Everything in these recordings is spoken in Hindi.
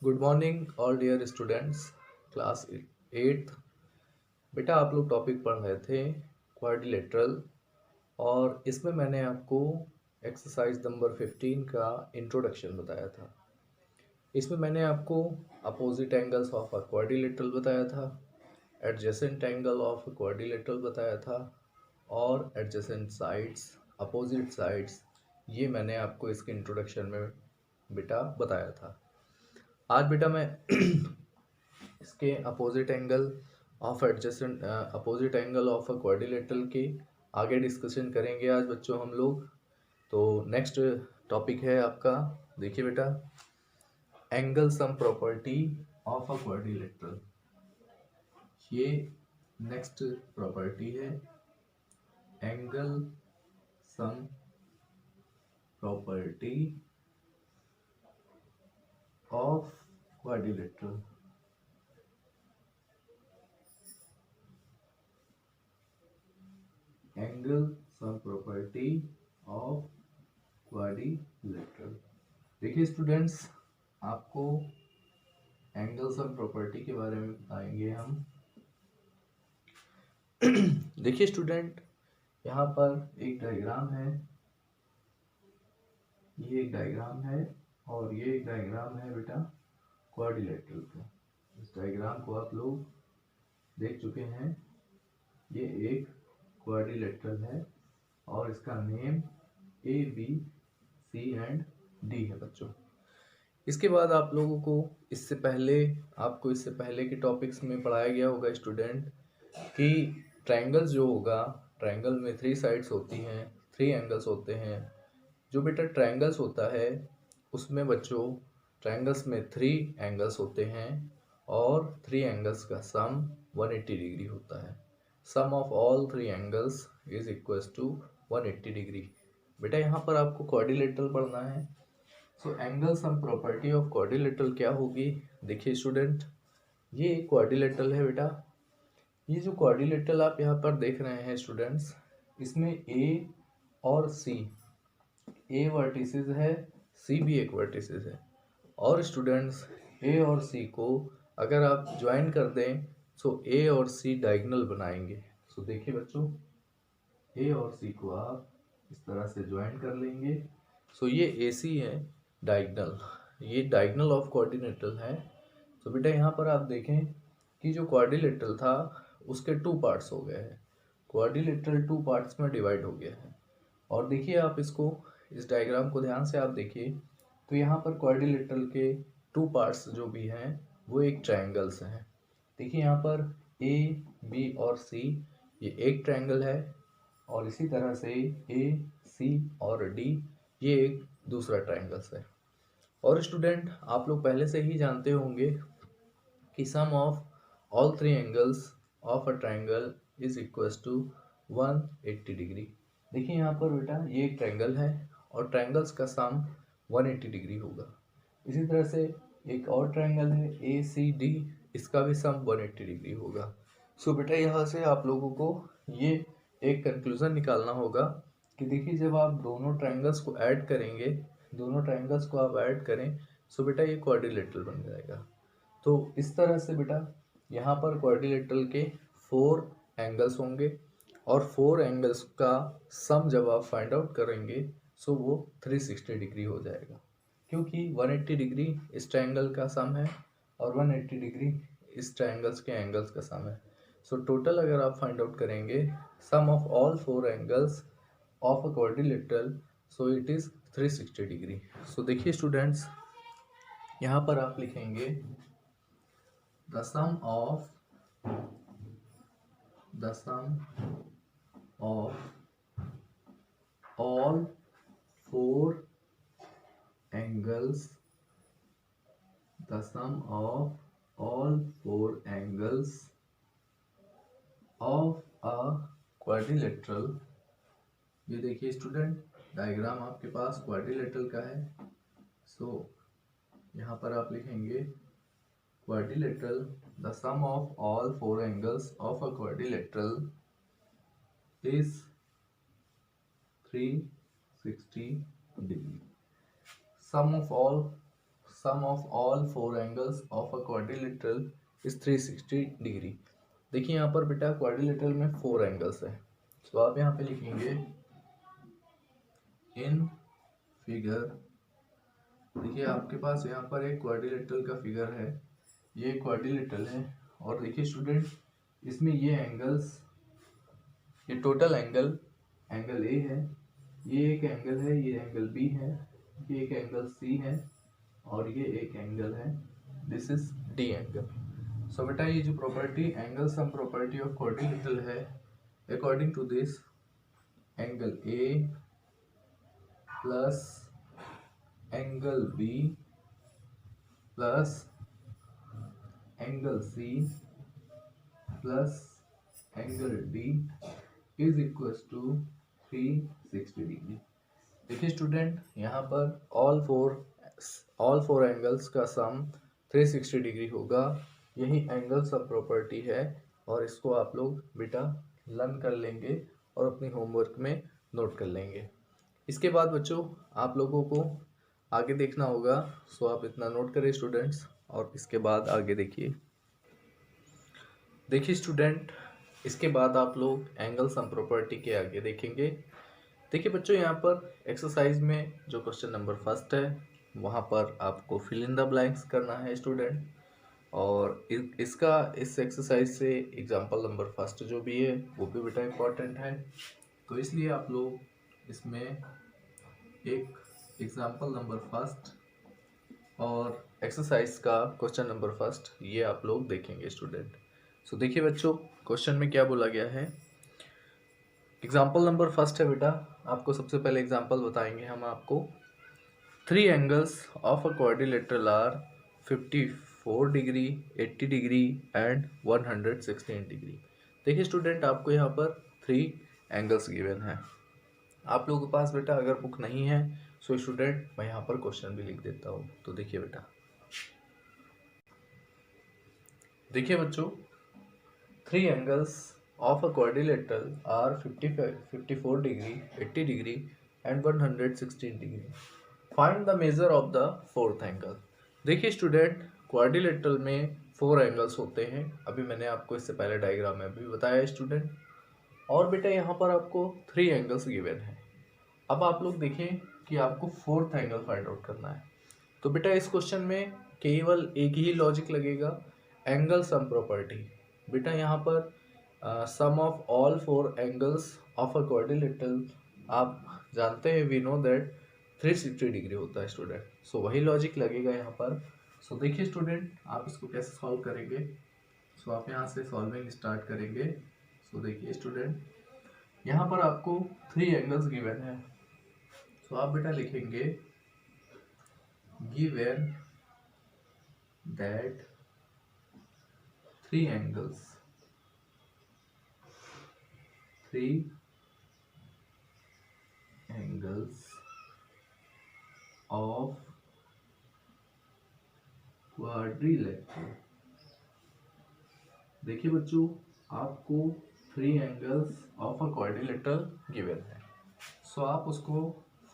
Good morning all dear students. Class eighth. बेटा आप लोग टॉपिक पढ़ रहे थे क्वाड्रिलेटरल, और इसमें मैंने आपको एक्सरसाइज नंबर 15 का इंट्रोडक्शन बताया था। इसमें मैंने आपको opposite angles of a quadrilateral बताया था, एडजेसेंट एंगल ऑफ क्वाड्रिलेटरल बताया था, और एडजेसेंट साइड्स, अपोजिट साइड्स, ये मैंने आपको इसके इंट्रोडक्शन में बेटा बताया था। आज बेटा मैं इसके opposite angle of adjacent opposite angle of a quadrilateral के आगे डिस्कशन करेंगे आज बच्चों हम लोग। तो नेक्स्ट टॉपिक है आपका, देखिए बेटा, angle sum property of a quadrilateral. ये नेक्स्ट प्रॉपर्टी है, angle sum property of quadrilateral. Angle sum property of quadrilateral. देखिए स्टूडेंट्स, आपको एंगल सम प्रॉपर्टी के बारे में बताएंगे हम। देखिए स्टूडेंट, यहाँ पर एक डायग्राम है, ये एक डायग्राम है और ये एक डायग्राम है बेटा क्वाड्रिलेटरल का। इस डायग्राम को आप लोग देख चुके हैं। ये एक क्वाड्रिलेटरल है और इसका name A B C and D है बच्चों। इसके बाद आप लोगों को इससे पहले के टॉपिक्स में पढ़ाया गया होगा स्टूडेंट कि ट्रायंगल जो होगा, ट्रायंगल में थ्री साइड्स होती हैं, थ्री एंगल्स होते हैं। जो बेटा ट्रायंगल्स होता है उसमें बच्चों, ट्रायंगल्स में थ्री एंगल्स होते हैं और थ्री एंगल्स का सम 180 डिग्री होता है। Sum of all three angles is equals to 180 degree. बेटा यहाँ पर आपको क्वाड्रिलेटरल पढ़ना है। So angle sum property of quadrilateral क्या होगी? देखिए स्टूडेंट, ये क्वाड्रिलेटरल है बेटा। ये जो क्वाड्रिलेटरल आप यहाँ पर देख रहे हैं स्टूडेंट्स, इसमें ए और सी, ए वर्टिसेस है, सी भी एक वर्टिसेस है। और स्टूडेंट्स, ए और सी को अगर आप ज्वाइन कर दें सो ए और सी डायगोनल बनाएंगे। सो देखिए बच्चों, ए और सी को आप इस तरह से ज्वाइन कर लेंगे। सो ये ए सी है डायगोनल, ये डायगोनल ऑफ क्वाड्रिलेटरल है। तो बेटा यहाँ पर आप देखें कि जो क्वाड्रिलेटरल था उसके टू पार्ट्स हो गए हैं। क्वाड्रिलेटरल टू पार्ट्स में डिवाइड हो गया है। और देखिए आप इसको, इस डायग्राम को ध्यान से आप देखिए तो यहाँ पर क्वाड्रिलेटरल के टू पार्ट्स जो भी हैं वो एक ट्रायंगल्स हैं। देखिए यहाँ पर ए बी और सी, ये एक ट्रायंगल है, और इसी तरह से ए सी और डी, ये एक दूसरा ट्रायंगल्स है। और स्टूडेंट आप लोग पहले से ही जानते होंगे कि sum of all three angles of a triangle is equals to 180 degree. देखिए यहाँ पर बेटा ये एक ट्रायंगल है और ट्रायंगल्स का सम 180 डिग्री होगा। इसी तरह से एक और ट्रायंगल है ए सी डी, इसका भी सम 180 डिग्री होगा। सो बेटा यहाँ से आप लोगों को ये एक कंक्लूजन निकालना होगा कि देखिए जब आप दोनों ट्रायंगल्स को ऐड करेंगे, दोनों ट्रायंगल्स को आप ऐड करें, सो बेटा ये क्वाड्रिलेटरल बन जाएगा। तो इस तरह से बेटा यहाँ पर क्वाड्रिलेटरल के फोर एंगल्स होंगे और फोर एंगल्स का सम जब आप फाइंड आउट करेंगे सो वो 360 डिग्री हो जाएगा, क्योंकि 180 डिग्री इस ट्रायंगल का सम है और 180 डिग्री इस ट्रायंगल्स के एंगल्स का सम है। सो टोटल अगर आप फाइंड आउट करेंगे sum of all four angles of a quadrilateral, so it is 360 degree. So देखिए स्टूडेंट्स, यहाँ पर आप लिखेंगे the sum of the sum of all four angles, the sum of all four angles of a quadrilateral। ये देखिए स्टूडेंट, डायग्राम आपके पास क्वाड्रिलेटरल का है। सो यहाँ पर आप लिखेंगे quadrilateral, the sum of all four angles of a quadrilateral is 360 degree। Sum of all sum of all four angles of a quadrilateral is 360 degree. देखिए यहाँ पर बेटा क्वाड्रिलेटरल में 4 एंगल्स है, तो आप यहाँ पे लिखेंगे इन फिगर। देखिए आपके पास यहाँ पर एक क्वाड्रिलेटरल का फिगर है, ये क्वाड्रिलेटरल है, और देखिए स्टूडेंट इसमें ये एंगल्स, ये टोटल एंगल ए है, ये एक एंगल है, ये एंगल बी है, ये एक एंगल सी है, और ये एक एंगल है, this is D angle. So बेटा ये जो property angle sum property of quadrilateral है, according to this angle A plus angle B plus angle C plus angle D is equal to 360 degree. देखिए स्टूडेंट यहाँ पर ऑल फोर एंगल्स का सम 360 डिग्री होगा, यही एंगल सम प्रॉपर्टी है, और इसको आप लोग बेटा लर्न कर लेंगे और अपनी होमवर्क में नोट कर लेंगे। इसके बाद बच्चों आप लोगों को आगे देखना होगा, सो आप इतना नोट करें स्टूडेंट्स, और इसके बाद आगे देखिए स्टूडेंट, इसके बाद आप लोग एंगल सम प्रॉपर्टी के आगे देखेंगे। देखिए बच्चों यहाँ पर एक्सरसाइज में जो क्वेश्चन नंबर फर्स्ट है वहाँ पर आपको फिल इन द ब्लैंक्स करना है स्टूडेंट, और इस एक्सरसाइज से एग्जांपल नंबर फर्स्ट जो भी है वो भी बेटा इम्पोर्टेंट है, तो इसलिए आप लोग इसमें एक एग्जांपल नंबर फर्स्ट और एक्सरसाइज का क्वेश्चन नंबर फर्स्ट ये आप लोग देखेंगे स्टूडेंट। सो देखिए बच्चों क्वेश्चन में क्या बोला गया है, एग्जाम्पल नंबर फर्स्ट है बेटा, आपको सबसे पहले एग्जाम्पल बताएंगे हम आपको। 3 angles of a quadrilateral are 54 degree, 80 degree and 116 degree. देखिए स्टूडेंट आपको यहाँ पर 3 एंगल्स गिवन है। आप लोगों के पास बेटा अगर बुक नहीं है सो स्टूडेंट मैं यहाँ पर क्वेश्चन भी लिख देता हूँ। तो देखिए बेटा, देखिए बच्चों 3 angles of a quadrilateral are 54 degree, 80 degree and 116 degree. Find the measure of the fourth angle. देखिए स्टूडेंट क्वाड्रिलेटरल में 4 एंगल्स होते हैं, अभी मैंने आपको इससे पहले डायग्राम में भी बताया स्टूडेंट, और बेटा यहाँ पर आपको 3 एंगल्स गिवन है। अब आप लोग देखें कि आपको फोर्थ एंगल फाइंड आउट करना है, तो बेटा इस क्वेश्चन में केवल एक ही लॉजिक लगेगा, एंगल सम प्रॉपर्टी। बेटा यहाँ पर sum of all 4 angles of a quadrilateral आप जानते हैं, वी नो दैट 360 डिग्री होता है स्टूडेंट, सो वही लॉजिक लगेगा यहाँ पर। सो देखिए स्टूडेंट आप इसको कैसे सॉल्व करेंगे, सो आप यहाँ से सॉल्विंग स्टार्ट करेंगे। सो देखिए स्टूडेंट यहाँ पर आपको 3 एंगल्स गिवन है, सो आप बेटा लिखेंगे given that 3 angles of quadrilateral। देखिए बच्चों आपको 3 angles of a quadrilateral given है, सो आप उसको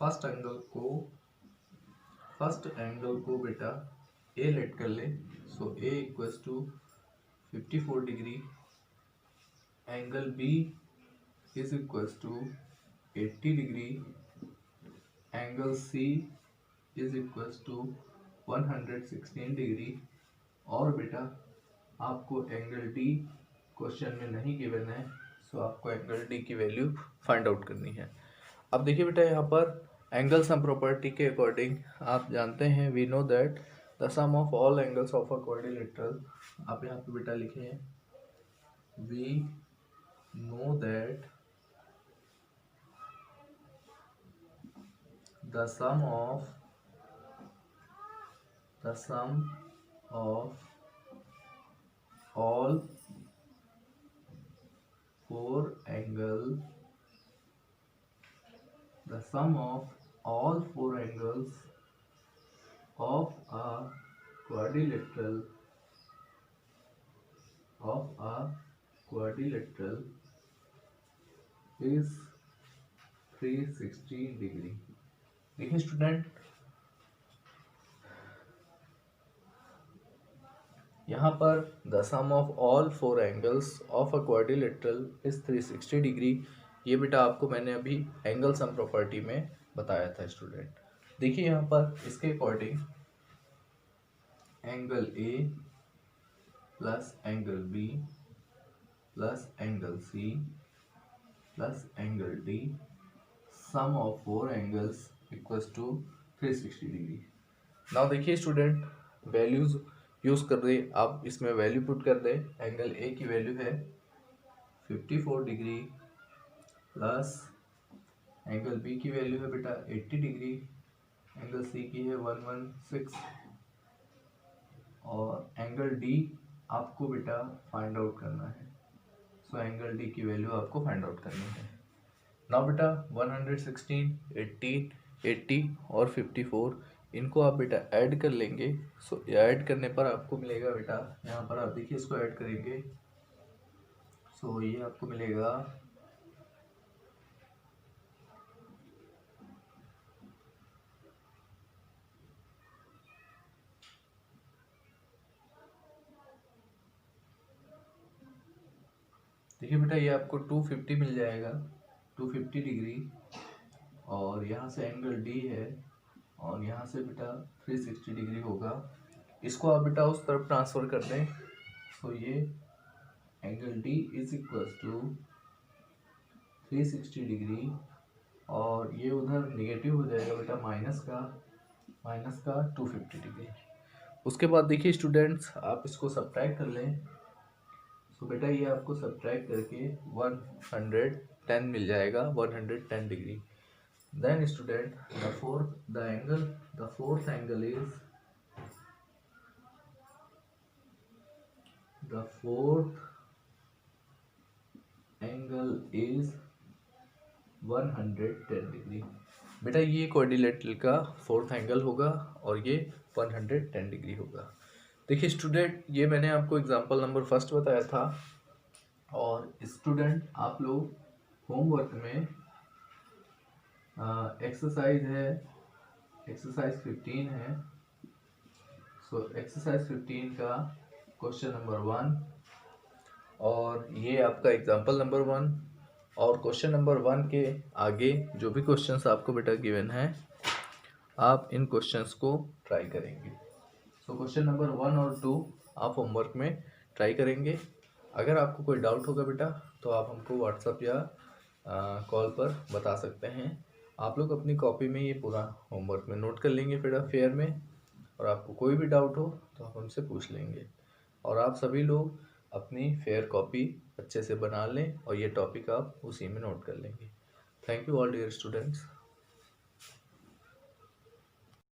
फर्स्ट एंगल को बेटा ए लेट कर ले। So A equals to 54 degree, angle B is equals to 80 degree, angle C is equals to 116 degree, और बेटा आपको एंगल डी क्वेश्चन में नहीं गिवन है, सो आपको एंगल डी की वैल्यू फाइंड आउट करनी है। अब देखिए बेटा यहाँ पर एंगल सम प्रॉपर्टी के अकॉर्डिंग आप जानते हैं, we know that the sum of all angles of a quadrilateral, आप यहाँ पे बेटा लिखें we know that the sum of all 4 angles of a quadrilateral is 360 degree. देखिए स्टूडेंट यहाँ पर the sum of all 4 angles of a quadrilateral is 360 degree. ये बेटा आपको मैंने अभी एंगल सम प्रॉपर्टी में बताया था स्टूडेंट। देखिए यहाँ पर इसके according angle A plus angle B plus angle C plus angle D, sum of 4 angles equals to 360 degree. Now देखिए स्टूडेंट, वैल्यूज यूज कर दे, आप इसमें वैल्यू पुट कर दे। एंगल ए की वैल्यू है 54 डिग्री प्लस एंगल बी की वैल्यू है बेटा 80 डिग्री, एंगल सी की है 116 और एंगल डी आपको बेटा फाइंड आउट करना है। सो एंगल डी की वैल्यू आपको फाइंड आउट करनी है। नाउ बेटा 116, 18, 80 और 54 इनको आप बेटा ऐड कर लेंगे। सो ऐड करने पर आपको मिलेगा बेटा, यहाँ पर आप देखिए इसको ऐड करेंगे। सो ये आपको मिलेगा 250 मिल जाएगा, 250 डिग्री। और यहाँ से एंगल डी है और यहाँ से बेटा 360 डिग्री होगा। इसको आप बेटा उस तरफ ट्रांसफ़र कर दें। सो ये angle D is equals to 360 degree और ये उधर निगेटिव हो जाएगा बेटा माइनस का 250 डिग्री। उसके बाद देखिए स्टूडेंट्स, आप इसको सब्ट्रैक्ट कर लें। सो बेटा ये आपको सब्ट्रैक्ट करके 110 मिल जाएगा, 110 degree. Then student the fourth angle is the fourth angle is 110 degree. बेटा ये क्वाड्रिलेटरल का फोर्थ एंगल होगा और ये 110 डिग्री होगा। देखिए स्टूडेंट, ये मैंने आपको एग्जांपल नंबर फर्स्ट बताया था और स्टूडेंट आप लोग होमवर्क में एक्सरसाइज 15 है। सो एक्सरसाइज 15 का क्वेश्चन नंबर 1 और ये आपका एग्जांपल नंबर 1 और क्वेश्चन नंबर 1 के आगे जो भी क्वेश्चंस आपको बेटा गिवन है, आप इन क्वेश्चंस को ट्राई करेंगे। सो क्वेश्चन नंबर 1 और 2 आप होमवर्क में ट्राई करेंगे। अगर आपको कोई डाउट होगा बेटा तो आप हमको व्हाट्सएप या कॉल पर बता सकते हैं। आप लोग अपनी कॉपी में ये पूरा होमवर्क में नोट कर लेंगे बेटा फेयर में, और आपको कोई भी डाउट हो तो आप हमसे पूछ लेंगे। और आप सभी लोग अपनी फेयर कॉपी अच्छे से बना लें और ये टॉपिक आप उसी में नोट कर लेंगे। Thank you all dear students.